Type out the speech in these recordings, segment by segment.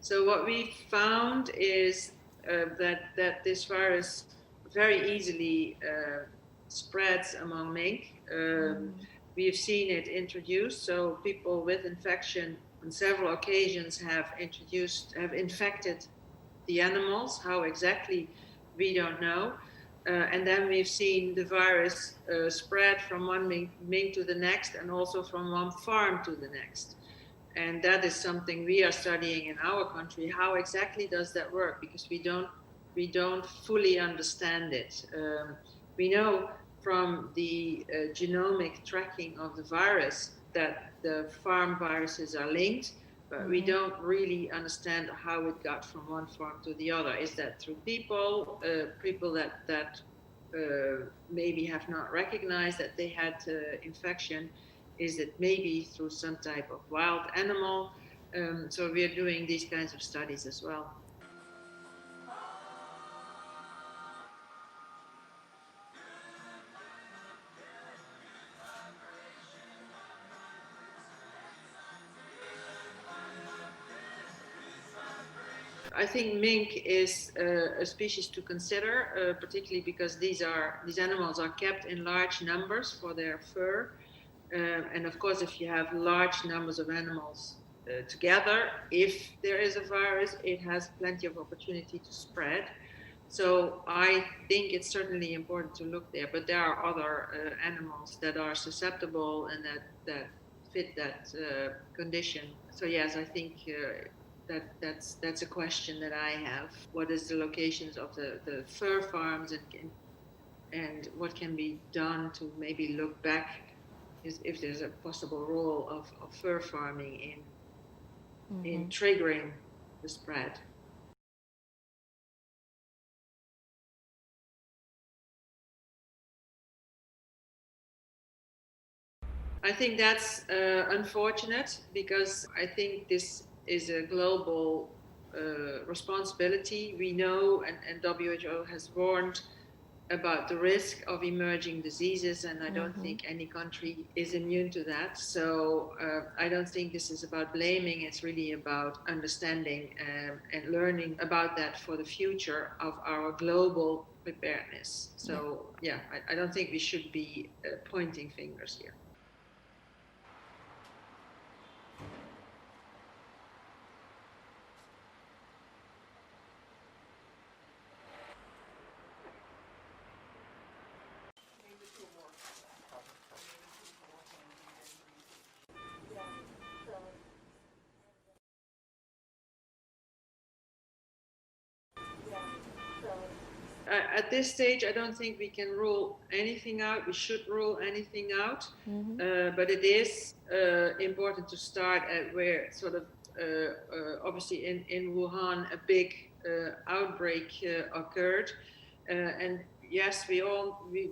So what we found is that this virus very easily spreads among mink. We've seen it introduced, so people with infection on several occasions have infected the animals. How exactly, we don't know. And then we've seen the virus spread from one mink to the next, and also from one farm to the next. And that is something we are studying in our country. How exactly does that work? Because we don't fully understand it. We know from the genomic tracking of the virus that the farm viruses are linked, but we don't really understand how it got from one farm to the other. Is that through people that maybe have not recognized that they had infection? Is it maybe through some type of wild animal? So we are doing these kinds of studies as well. I think mink is a species to consider, particularly because these animals are kept in large numbers for their fur. And of course, if you have large numbers of animals together, if there is a virus, it has plenty of opportunity to spread. So I think it's certainly important to look there, but there are other animals that are susceptible and that fit that condition. So yes, I think that's a question that I have. What is the locations of the fur farms, and what can be done to maybe look back if there's a possible role of fur farming in triggering the spread. I think that's unfortunate, because I think this is a global responsibility. We know, and WHO has warned about the risk of emerging diseases, and I don't think any country is immune to that. So I don't think this is about blaming, it's really about understanding and learning about that for the future of our global preparedness. So yeah, I don't think we should be pointing fingers here. At this stage, I don't think we can rule anything out. We should rule anything out, but it is important to start at where sort of obviously in Wuhan a big outbreak occurred, and yes, we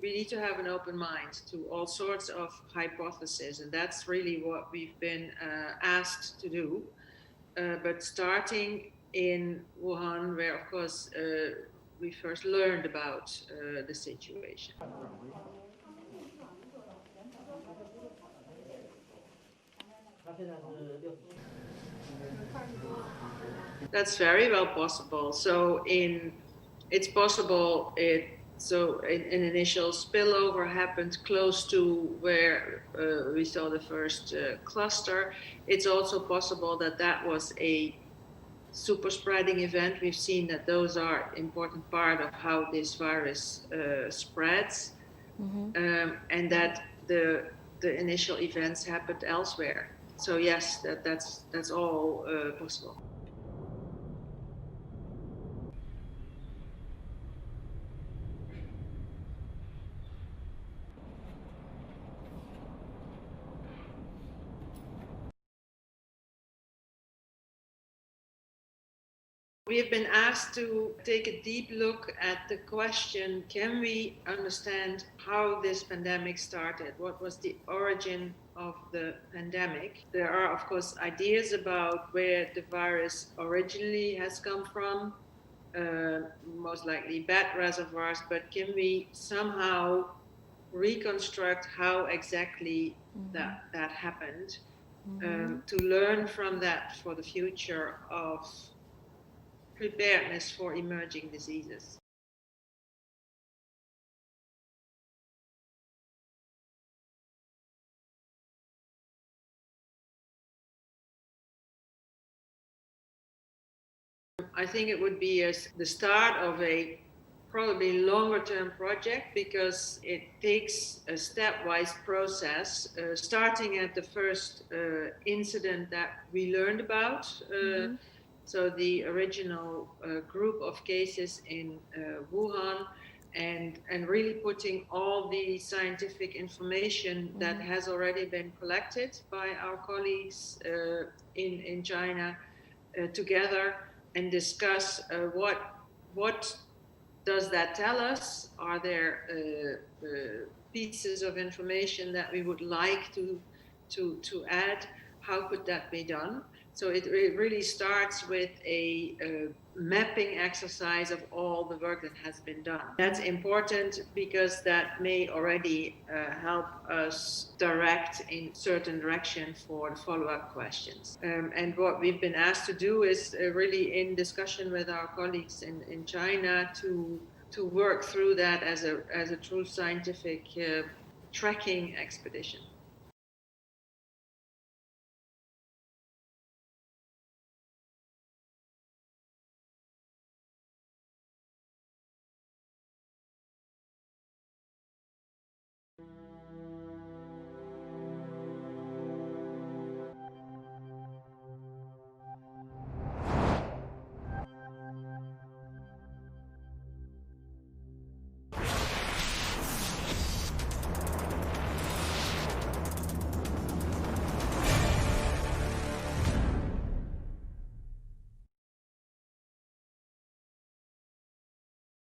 need to have an open mind to all sorts of hypotheses, and that's really what we've been asked to do. But starting in Wuhan, where of course we first learned about the situation. That's very well possible. So it's possible an initial spillover happened close to where we saw the first cluster. It's also possible that was a super spreading event. We've seen that those are important part of how this virus spreads, and that the initial events happened elsewhere. So yes, that's all possible. We have been asked to take a deep look at the question, can we understand how this pandemic started? What was the origin of the pandemic? There are, of course, ideas about where the virus originally has come from, most likely bat reservoirs, but can we somehow reconstruct how exactly that happened, to learn from that for the future of preparedness for emerging diseases. I think it would be the start of a probably longer term project, because it takes a stepwise process, starting at the first incident that we learned about. So the original group of cases in Wuhan, and really putting all the scientific information that has already been collected by our colleagues in China together, and discuss what does that tell us? Are there pieces of information that we would like to add? How could that be done? So it really starts with a mapping exercise of all the work that has been done. That's important because that may already help us direct in certain direction for the follow-up questions. And what we've been asked to do is really, in discussion with our colleagues in China, to work through that as a true scientific tracking expedition.